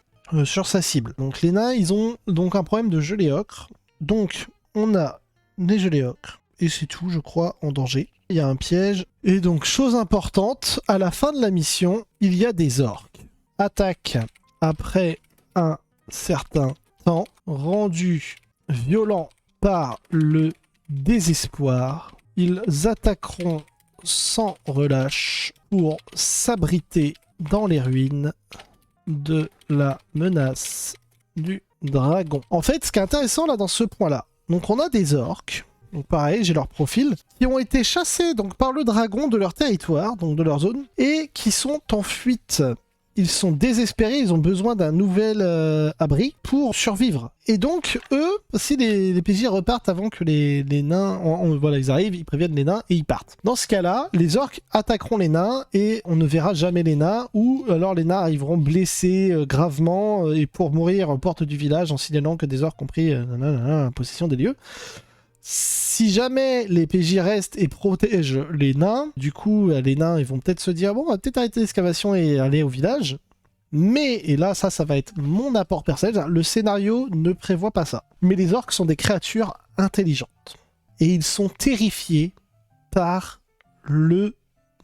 sur sa cible. Donc les nains, ils ont donc un problème de gelée ocre. Donc, on a des gelées ocre. Et c'est tout, je crois, en danger. Il y a un piège. Et donc, chose importante, à la fin de la mission, il y a des orques. Attaque après un certain temps, rendu violent par le désespoir. Ils attaqueront sans relâche pour s'abriter dans les ruines de la menace du dragon. En fait, ce qui est intéressant là dans ce point-là, donc on a des orques. Donc pareil, j'ai leur profil, qui ont été chassés donc par le dragon de leur territoire, donc de leur zone, et qui sont en fuite. Ils sont désespérés, ils ont besoin d'un nouvel abri pour survivre. Et donc, eux, si les PJ repartent avant que les nains... voilà, ils arrivent, ils préviennent les nains et ils partent. Dans ce cas-là, les orques attaqueront les nains et on ne verra jamais les nains, ou alors les nains arriveront blessés gravement et pour mourir aux portes du village en signalant que des orques ont pris possession des lieux. Si jamais les PJ restent et protègent les nains, du coup, les nains, ils vont peut-être se dire, bon, on va peut-être arrêter l'excavation et aller au village. Mais, et là, ça va être mon apport personnel, le scénario ne prévoit pas ça. Mais les orques sont des créatures intelligentes. Et ils sont terrifiés par le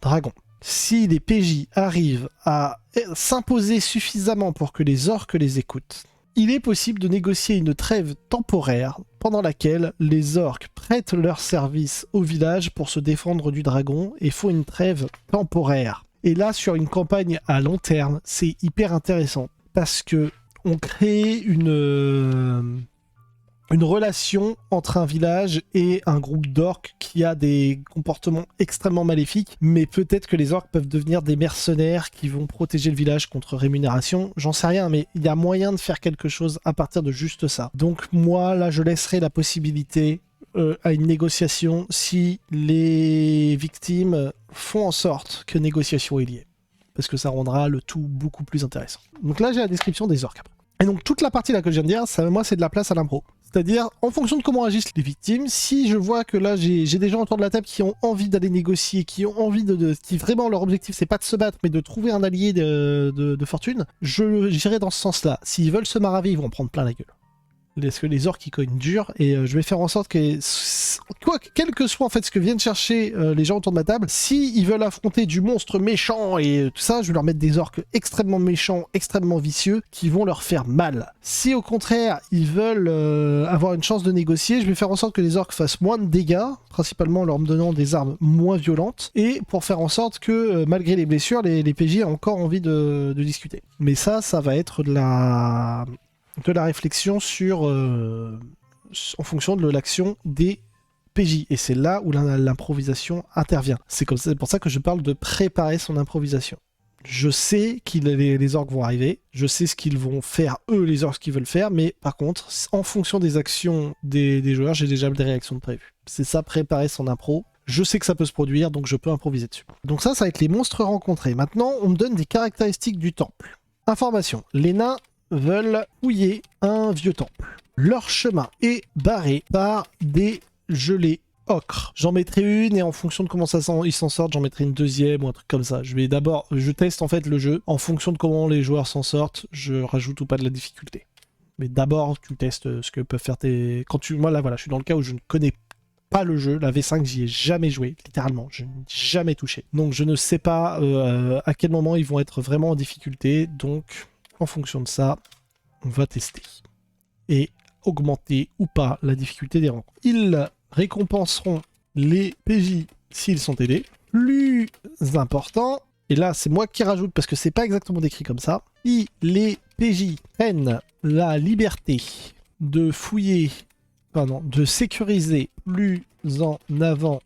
dragon. Si les PJ arrivent à s'imposer suffisamment pour que les orques les écoutent, il est possible de négocier une trêve temporaire pendant laquelle les orques prêtent leur service au village pour se défendre du dragon et font une trêve temporaire. Et là, sur une campagne à long terme, c'est hyper intéressant parce que on crée une relation entre un village et un groupe d'orques qui a des comportements extrêmement maléfiques, mais peut-être que les orques peuvent devenir des mercenaires qui vont protéger le village contre rémunération, j'en sais rien, mais il y a moyen de faire quelque chose à partir de juste ça. Donc moi, là, je laisserai la possibilité à une négociation si les victimes font en sorte que négociation est liée, parce que ça rendra le tout beaucoup plus intéressant. Donc là, j'ai la description des orques après. Et donc toute la partie là que je viens de dire, ça, moi, c'est de la place à l'impro. C'est-à-dire, en fonction de comment agissent les victimes, si je vois que là, j'ai des gens autour de la table qui ont envie d'aller négocier, qui ont envie qui vraiment, leur objectif, c'est pas de se battre, mais de trouver un allié de fortune, j'irai dans ce sens-là. S'ils veulent se maraver, ils vont en prendre plein la gueule. Parce que les orques ils cognent dur et je vais faire en sorte que quel que soit en fait ce que viennent chercher les gens autour de ma table, si ils veulent affronter du monstre méchant et tout ça, je vais leur mettre des orques extrêmement méchants, extrêmement vicieux qui vont leur faire mal. Si au contraire ils veulent avoir une chance de négocier, je vais faire en sorte que les orques fassent moins de dégâts, principalement en leur donnant des armes moins violentes, et pour faire en sorte que malgré les blessures, les PJ aient encore envie de discuter. Mais ça va être de la réflexion sur en fonction de l'action des PJ. Et c'est là où l'improvisation intervient. C'est pour ça que je parle de préparer son improvisation. Je sais que les orques vont arriver, je sais ce qu'ils vont faire, eux, les orques, ce qu'ils veulent faire, mais par contre, en fonction des actions des joueurs, j'ai déjà des réactions de prévues. C'est ça, préparer son impro. Je sais que ça peut se produire, donc je peux improviser dessus. Donc ça va être les monstres rencontrés. Maintenant, on me donne des caractéristiques du temple. Information. Les nains veulent fouiller un vieux temple. Leur chemin est barré par des gelées ocre. J'en mettrai une et en fonction de comment ils s'en sortent, j'en mettrai une deuxième ou un truc comme ça. Je teste en fait le jeu. En fonction de comment les joueurs s'en sortent, je rajoute ou pas de la difficulté. Mais d'abord, tu testes ce que peuvent faire tes... Moi là, voilà, je suis dans le cas où je ne connais pas le jeu. La V5, j'y ai jamais joué, littéralement. Je n'y ai jamais touché. Donc je ne sais pas à quel moment ils vont être vraiment en difficulté. Donc, en fonction de ça, on va tester. Et augmenter ou pas la difficulté des rencontres. Ils récompenseront les PJ s'ils sont aidés. Plus important, et là c'est moi qui rajoute parce que c'est pas exactement décrit comme ça, si les PJ prennent la liberté de fouiller, de sécuriser plus en avant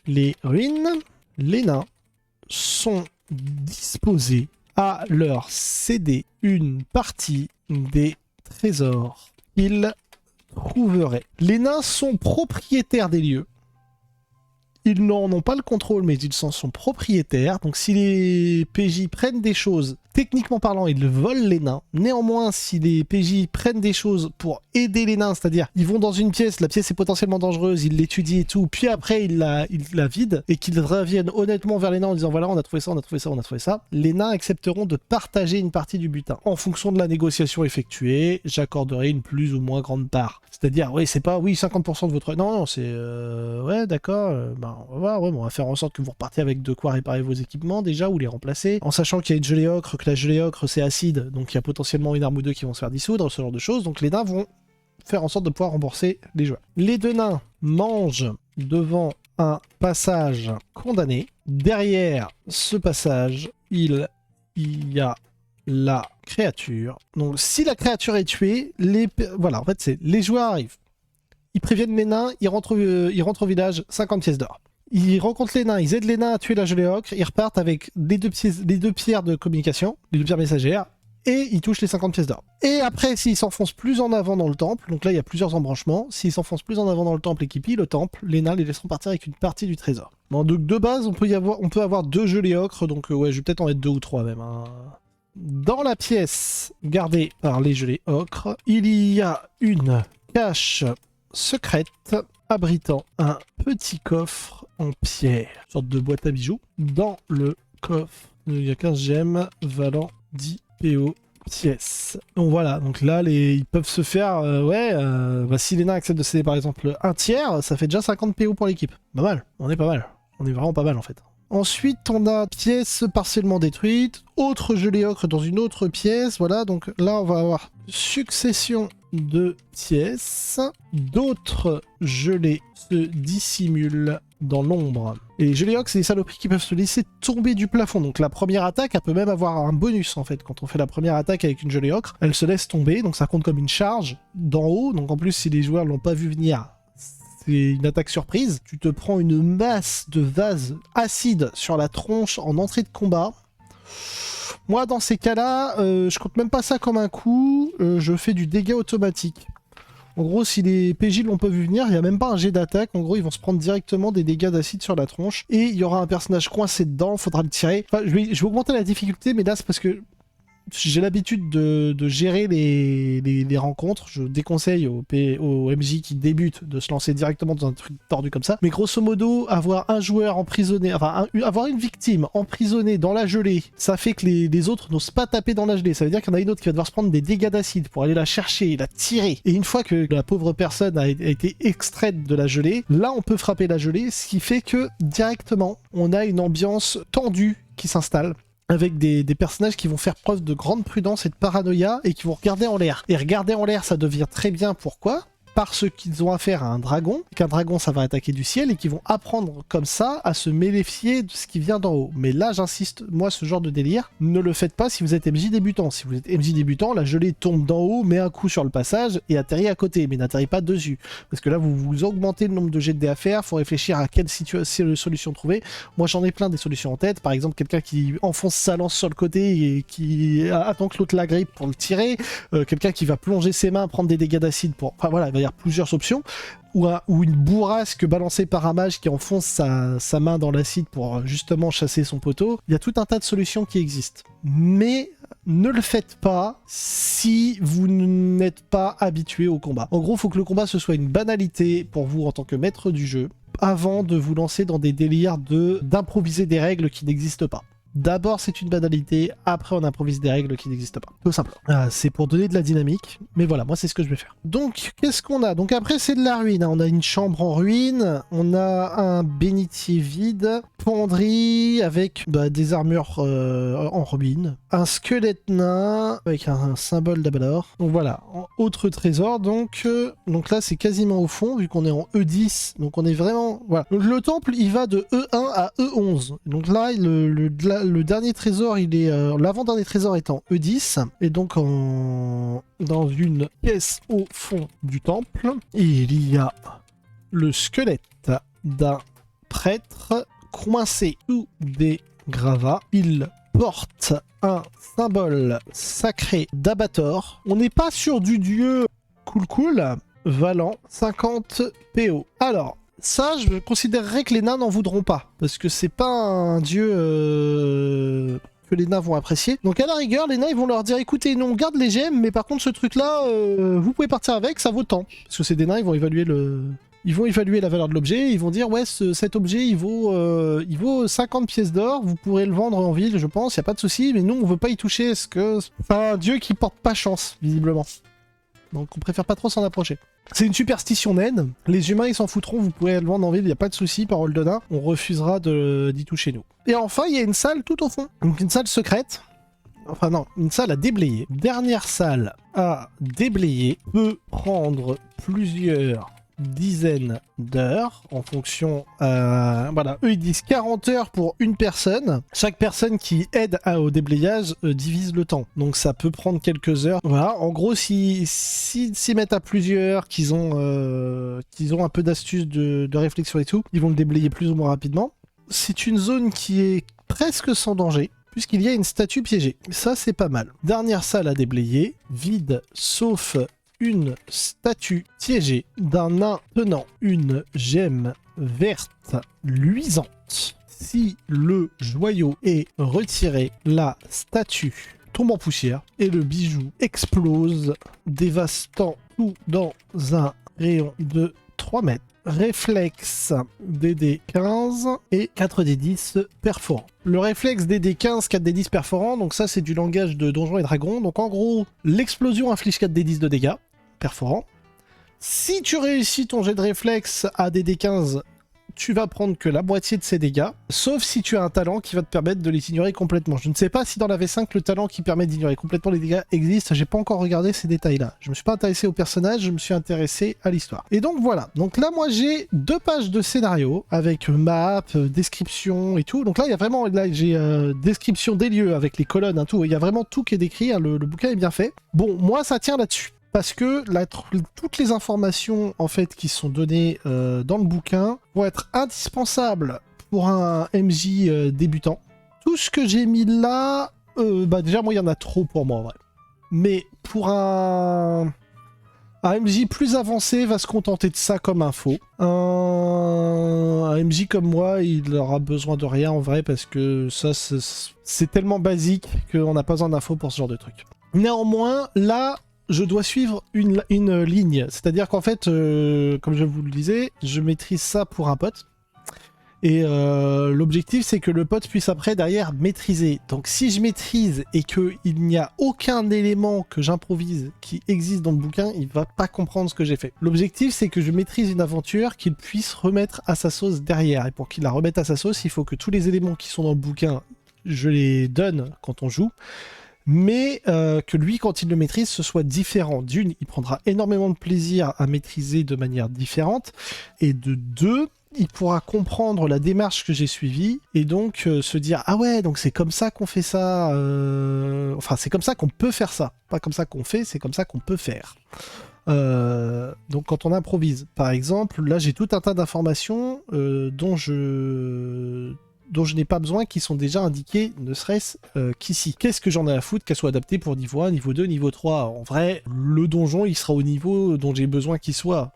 les ruines, les nains sont disposés à leur céder une partie des trésors qu'ils trouveraient. Les nains sont propriétaires des lieux. Ils n'en ont pas le contrôle, mais ils en sont propriétaires. Donc si les PJ prennent des choses, techniquement parlant, ils volent les nains. Néanmoins, si les PJ prennent des choses pour aider les nains, c'est-à-dire ils vont dans une pièce, la pièce est potentiellement dangereuse, ils l'étudient et tout, puis après ils la vident, et qu'ils reviennent honnêtement vers les nains en disant voilà, on a trouvé ça, on a trouvé ça, on a trouvé ça, les nains accepteront de partager une partie du butin. En fonction de la négociation effectuée, j'accorderai une plus ou moins grande part. C'est-à-dire, oui, c'est pas, oui, 50% de votre... Non, c'est... ouais, d'accord, on va voir, ouais, on va faire en sorte que vous repartiez avec de quoi réparer vos équipements, déjà, ou les remplacer, en sachant qu'il y a une gelée ocre, que la gelée ocre, c'est acide, donc il y a potentiellement une arme ou deux qui vont se faire dissoudre, ce genre de choses, donc les nains vont faire en sorte de pouvoir rembourser les joueurs. Les deux nains mangent devant un passage condamné. Derrière ce passage, il y a la créature. Donc si la créature est tuée, voilà, en fait c'est les joueurs arrivent. Ils préviennent les nains, ils rentrent au village, 50 pièces d'or. Ils rencontrent les nains, ils aident les nains à tuer la gelée ocre, ils repartent avec les deux pierres de communication, les deux pierres messagères, et ils touchent les 50 pièces d'or. Et après, s'ils s'enfoncent plus en avant dans le temple, donc là il y a plusieurs embranchements, s'ils s'enfoncent plus en avant dans le temple et qu'ils pillent le temple, les nains les laisseront partir avec une partie du trésor. Bon, donc de base, on peut avoir deux gelées ocres, donc ouais, je vais peut-être en mettre deux ou trois même. Hein. Dans la pièce gardée par les gelées ocres, il y a une cache secrète abritant un petit coffre en pierre, une sorte de boîte à bijoux. Dans le coffre, il y a 15 gemmes valant 10 PO pièces. Donc voilà, donc là ils peuvent se faire, si les nains acceptent de céder par exemple un tiers, ça fait déjà 50 PO pour l'équipe. Pas mal, on est pas mal. On est vraiment pas mal en fait. Ensuite, on a pièce partiellement détruite, autre gelée ocre dans une autre pièce, voilà, donc là on va avoir succession de pièces, d'autres gelées se dissimulent dans l'ombre. Et les gelées ocres, c'est des saloperies qui peuvent se laisser tomber du plafond, donc la première attaque, elle peut même avoir un bonus en fait, quand on fait la première attaque avec une gelée ocre, elle se laisse tomber, donc ça compte comme une charge d'en haut, donc en plus si les joueurs l'ont pas vu venir, c'est une attaque surprise. Tu te prends une masse de vase acide sur la tronche en entrée de combat. Moi, dans ces cas-là, je compte même pas ça comme un coup. Je fais du dégât automatique. En gros, si les PJ l'ont pas vu venir, il n'y a même pas un jet d'attaque. En gros, ils vont se prendre directement des dégâts d'acide sur la tronche. Et il y aura un personnage coincé dedans, faudra le tirer. Enfin, je vais augmenter la difficulté, mais là, c'est parce que j'ai l'habitude de gérer les rencontres. Je déconseille aux MJ qui débutent de se lancer directement dans un truc tordu comme ça. Mais grosso modo, avoir un joueur emprisonné, enfin avoir une victime emprisonnée dans la gelée, ça fait que les autres n'osent pas taper dans la gelée. Ça veut dire qu'il y en a une autre qui va devoir se prendre des dégâts d'acide pour aller la chercher, la tirer. Et une fois que la pauvre personne a été extraite de la gelée, là on peut frapper la gelée, ce qui fait que directement on a une ambiance tendue qui s'installe, avec des personnages qui vont faire preuve de grande prudence et de paranoïa et qui vont regarder en l'air. Et regarder en l'air, ça devient très bien. Pourquoi ? Parce qu'ils ont affaire à un dragon, qu'un dragon ça va attaquer du ciel et qu'ils vont apprendre comme ça à se méfier de ce qui vient d'en haut. Mais là j'insiste, moi ce genre de délire, ne le faites pas si vous êtes MJ débutant. Si vous êtes MJ débutant, la gelée tombe d'en haut, met un coup sur le passage et atterrit à côté, mais n'atterrit pas dessus. Parce que là vous augmentez le nombre de jets de dés à faire, faut réfléchir à quelle solution trouver. Moi j'en ai plein des solutions en tête, par exemple quelqu'un qui enfonce sa lance sur le côté et qui attend que l'autre la grippe pour le tirer, quelqu'un qui va plonger ses mains, prendre des dégâts d'acide pour... Enfin voilà, il va y avoir plusieurs options, ou une bourrasque balancée par un mage qui enfonce sa main dans l'acide pour justement chasser son poteau. Il y a tout un tas de solutions qui existent. Mais ne le faites pas si vous n'êtes pas habitué au combat. En gros, il faut que le combat ce soit une banalité pour vous en tant que maître du jeu, avant de vous lancer dans des délires d'improviser des règles qui n'existent pas. D'abord, c'est une banalité, après on improvise des règles qui n'existent pas. Tout simplement. C'est pour donner de la dynamique, mais voilà, moi c'est ce que je vais faire. Donc, qu'est-ce qu'on a? Donc après, c'est de la ruine. On a une chambre en ruine, on a un bénitier vide, penderie avec des armures en ruine, un squelette nain avec un symbole d'Abalor. Donc voilà, autre trésor, donc là c'est quasiment au fond, vu qu'on est en E10, donc on est vraiment... Voilà. Donc le temple, il va de E1 à E11. Donc là, le dernier trésor, il est l'avant-dernier trésor est en E10 et donc dans une pièce au fond du temple, il y a le squelette d'un prêtre coincé sous des gravats. Il porte un symbole sacré d'Abator. On n'est pas sur du dieu cool valant 50 PO. Alors ça, je considérerais que les nains n'en voudront pas, parce que c'est pas un dieu que les nains vont apprécier. Donc à la rigueur, les nains ils vont leur dire écoutez, nous on garde les gemmes, mais par contre ce truc-là, vous pouvez partir avec, ça vaut tant. Parce que c'est des nains, ils vont évaluer la valeur de l'objet, ils vont dire ouais, cet objet il vaut 50 pièces d'or, vous pourrez le vendre en ville, je pense, y a pas de souci, mais nous on veut pas y toucher, parce que c'est un dieu qui porte pas chance, visiblement. Donc on préfère pas trop s'en approcher. C'est une superstition naine, les humains ils s'en foutront, vous pouvez le vendre en ville, il n'y a pas de souci, parole de nain, on refusera d'y toucher nous. Et enfin il y a une salle tout au fond, donc une salle secrète, enfin non, une salle à déblayer. Dernière salle à déblayer peut prendre plusieurs dizaines d'heures en fonction, voilà, eux ils disent 40 heures pour une personne. Chaque personne qui aide au déblayage divise le temps, donc ça peut prendre quelques heures. Voilà, en gros s'ils s'y mettent à plusieurs, qu'ils ont un peu d'astuce de réflexion et tout, ils vont le déblayer plus ou moins rapidement. C'est une zone qui est presque sans danger, puisqu'il y a une statue piégée. Ça c'est pas mal. Dernière salle à déblayer, vide sauf une statue piégée d'un nain tenant une gemme verte luisante. Si le joyau est retiré, la statue tombe en poussière et le bijou explose, dévastant tout dans un rayon de 3 mètres. Réflexe DD15 et 4D10 perforant. Le réflexe DD15, 4D10 perforant, donc ça c'est du langage de Donjons et Dragons. Donc en gros, l'explosion inflige 4D10 de dégâts perforant. Si tu réussis ton jet de réflexe à DD15, tu vas prendre que la moitié de ces dégâts, sauf si tu as un talent qui va te permettre de les ignorer complètement. Je ne sais pas si dans la V5 le talent qui permet d'ignorer complètement les dégâts existe, j'ai pas encore regardé ces détails-là. Je me suis pas intéressé au personnage, je me suis intéressé à l'histoire. Et donc voilà, donc là moi j'ai 2 pages de scénario avec map, description et tout. Donc là il y a vraiment, là j'ai description des lieux avec les colonnes et tout, il y a vraiment tout qui est décrit, hein, le bouquin est bien fait. Bon, moi ça tient là-dessus. Parce que toutes les informations en fait qui sont données dans le bouquin vont être indispensables pour un MJ débutant. Tout ce que j'ai mis là, déjà moi il y en a trop pour moi en vrai. Mais pour un Un MJ plus avancé va se contenter de ça comme info. Un MJ comme moi, il aura besoin de rien en vrai parce que ça, c'est tellement basique qu'on n'a pas besoin d'infos pour ce genre de truc. Néanmoins, là, je dois suivre une ligne. C'est-à-dire qu'en fait, comme je vous le disais, je maîtrise ça pour un pote. Et l'objectif, c'est que le pote puisse après, derrière, maîtriser. Donc si je maîtrise et qu'il n'y a aucun élément que j'improvise qui existe dans le bouquin, il va pas comprendre ce que j'ai fait. L'objectif, c'est que je maîtrise une aventure qu'il puisse remettre à sa sauce derrière. Et pour qu'il la remette à sa sauce, il faut que tous les éléments qui sont dans le bouquin, je les donne quand on joue. Mais que lui, quand il le maîtrise, ce soit différent. D'une, il prendra énormément de plaisir à maîtriser de manière différente. Et de deux, il pourra comprendre la démarche que j'ai suivie et donc se dire « Ah ouais, donc c'est comme ça qu'on fait ça. Enfin, c'est comme ça qu'on peut faire ça. Pas comme ça qu'on fait, c'est comme ça qu'on peut faire. » Donc quand on improvise, par exemple, là j'ai tout un tas d'informations dont je n'ai pas besoin, qui sont déjà indiquées, ne serait-ce qu'ici. Qu'est-ce que j'en ai à foutre qu'elle soit adaptée pour niveau 1, niveau 2, niveau 3 ? En vrai, le donjon, il sera au niveau dont j'ai besoin qu'il soit.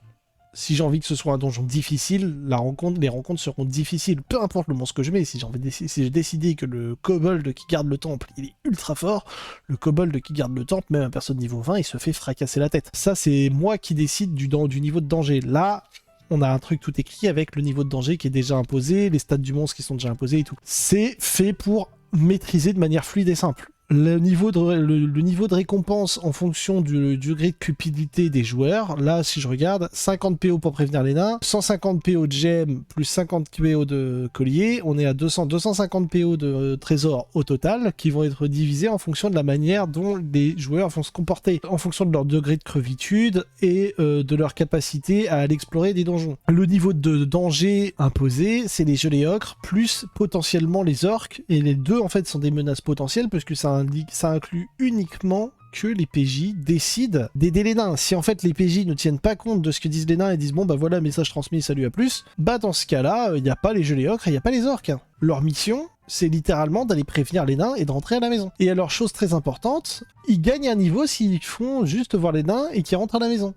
Si j'ai envie que ce soit un donjon difficile, les rencontres seront difficiles. Peu importe le monstre que je mets, si j'ai décidé que le kobold qui garde le temple, il est ultra fort, le kobold qui garde le temple, même un perso de niveau 20, il se fait fracasser la tête. Ça, c'est moi qui décide du niveau de danger. Là, on a un truc tout écrit avec le niveau de danger qui est déjà imposé, les stats du monstre qui sont déjà imposés et tout. C'est fait pour maîtriser de manière fluide et simple. Le niveau de récompense en fonction du degré de cupidité des joueurs, là si je regarde, 50 PO pour prévenir les nains, 150 PO de gemmes plus 50 PO de collier, on est à 250 PO de trésors au total qui vont être divisés en fonction de la manière dont les joueurs vont se comporter, en fonction de leur degré de crevitude et de leur capacité à aller explorer des donjons. Le niveau de danger imposé, c'est les gelées ocres plus potentiellement les orques, et les deux en fait sont des menaces potentielles parce que ça inclut uniquement que les PJ décident d'aider les nains. Si en fait les PJ ne tiennent pas compte de ce que disent les nains et disent bon bah voilà, message transmis, salut à plus, bah dans ce cas-là, il n'y a pas les gelées ocres et il n'y a pas les orques. Leur mission, c'est littéralement d'aller prévenir les nains et de rentrer à la maison. Et alors, chose très importante, ils gagnent un niveau s'ils font juste voir les nains et qu'ils rentrent à la maison.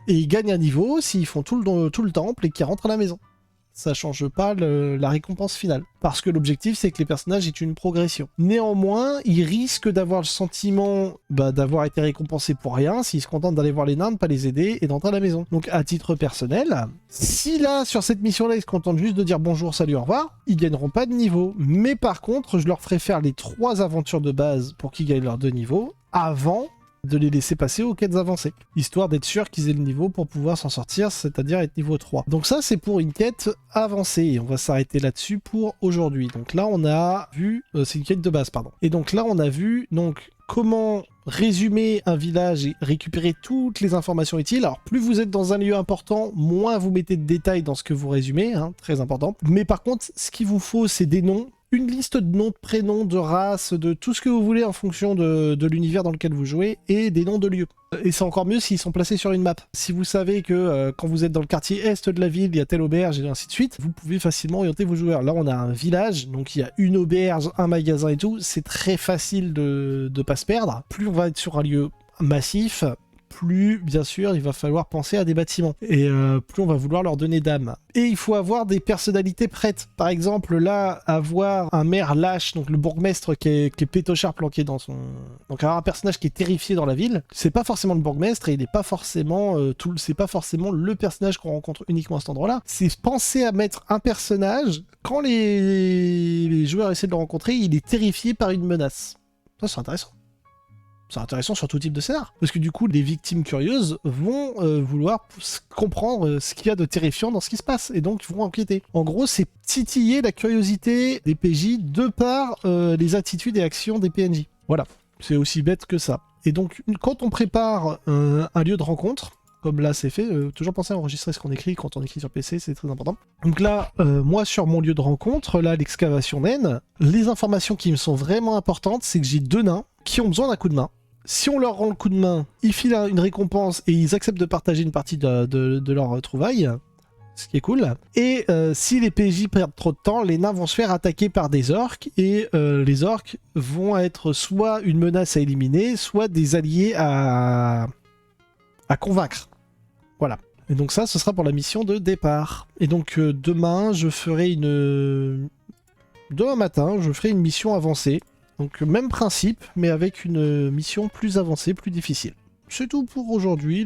Et ils gagnent un niveau s'ils font tout le temple et qu'ils rentrent à la maison. Ça change pas la récompense finale. Parce que l'objectif, c'est que les personnages aient une progression. Néanmoins, ils risquent d'avoir le sentiment d'avoir été récompensés pour rien s'ils se contentent d'aller voir les nains, de pas les aider et d'entrer à la maison. Donc à titre personnel, si là, sur cette mission-là, ils se contentent juste de dire bonjour, salut, au revoir, ils gagneront pas de niveau. Mais par contre, je leur ferai faire les 3 aventures de base pour qu'ils gagnent leurs 2 niveaux avant de les laisser passer aux quêtes avancées, histoire d'être sûr qu'ils aient le niveau pour pouvoir s'en sortir, c'est-à-dire être niveau 3. Donc ça, c'est pour une quête avancée, et on va s'arrêter là-dessus pour aujourd'hui. Donc là, on a vu... c'est une quête de base, pardon. Et donc là, on a vu comment résumer un village et récupérer toutes les informations utiles. Alors, plus vous êtes dans un lieu important, moins vous mettez de détails dans ce que vous résumez, très important. Mais par contre, ce qu'il vous faut, c'est des noms, une liste de noms, de prénoms, de races, de tout ce que vous voulez en fonction de l'univers dans lequel vous jouez, et des noms de lieux. Et c'est encore mieux s'ils sont placés sur une map. Si vous savez que quand vous êtes dans le quartier est de la ville, il y a telle auberge et ainsi de suite, vous pouvez facilement orienter vos joueurs. Là, on a un village, donc il y a une auberge, un magasin et tout. C'est très facile de pas se perdre. Plus on va être sur un lieu massif, plus, bien sûr, il va falloir penser à des bâtiments. Et plus on va vouloir leur donner d'âme. Et il faut avoir des personnalités prêtes. Par exemple, là, avoir un maire lâche, donc le bourgmestre qui est pétochard planqué dans son... Donc avoir un personnage qui est terrifié dans la ville, c'est pas forcément le bourgmestre et il n'est pas forcément c'est pas forcément le personnage qu'on rencontre uniquement à cet endroit-là. C'est penser à mettre un personnage, quand les joueurs essaient de le rencontrer, il est terrifié par une menace. Ça, c'est intéressant. C'est intéressant sur tout type de scénar. Parce que du coup, les victimes curieuses vont vouloir comprendre ce qu'il y a de terrifiant dans ce qui se passe. Et donc, ils vont enquêter. En gros, c'est titiller la curiosité des PJ de par les attitudes et actions des PNJ. Voilà. C'est aussi bête que ça. Et donc, quand on prépare un lieu de rencontre, comme là c'est fait, toujours penser à enregistrer ce qu'on écrit quand on écrit sur PC, c'est très important. Donc là, moi sur mon lieu de rencontre, là l'excavation naine, les informations qui me sont vraiment importantes, c'est que j'ai 2 nains qui ont besoin d'un coup de main. Si on leur rend le coup de main, ils filent une récompense et ils acceptent de partager une partie de leur trouvaille, ce qui est cool. Et si les PJ perdent trop de temps, les nains vont se faire attaquer par des orques, et les orques vont être soit une menace à éliminer, soit des alliés à convaincre. Voilà. Et donc ça, ce sera pour la mission de départ. Et donc demain, je ferai une... Demain matin, je ferai une mission avancée. Donc même principe, mais avec une mission plus avancée, plus difficile. C'est tout pour aujourd'hui.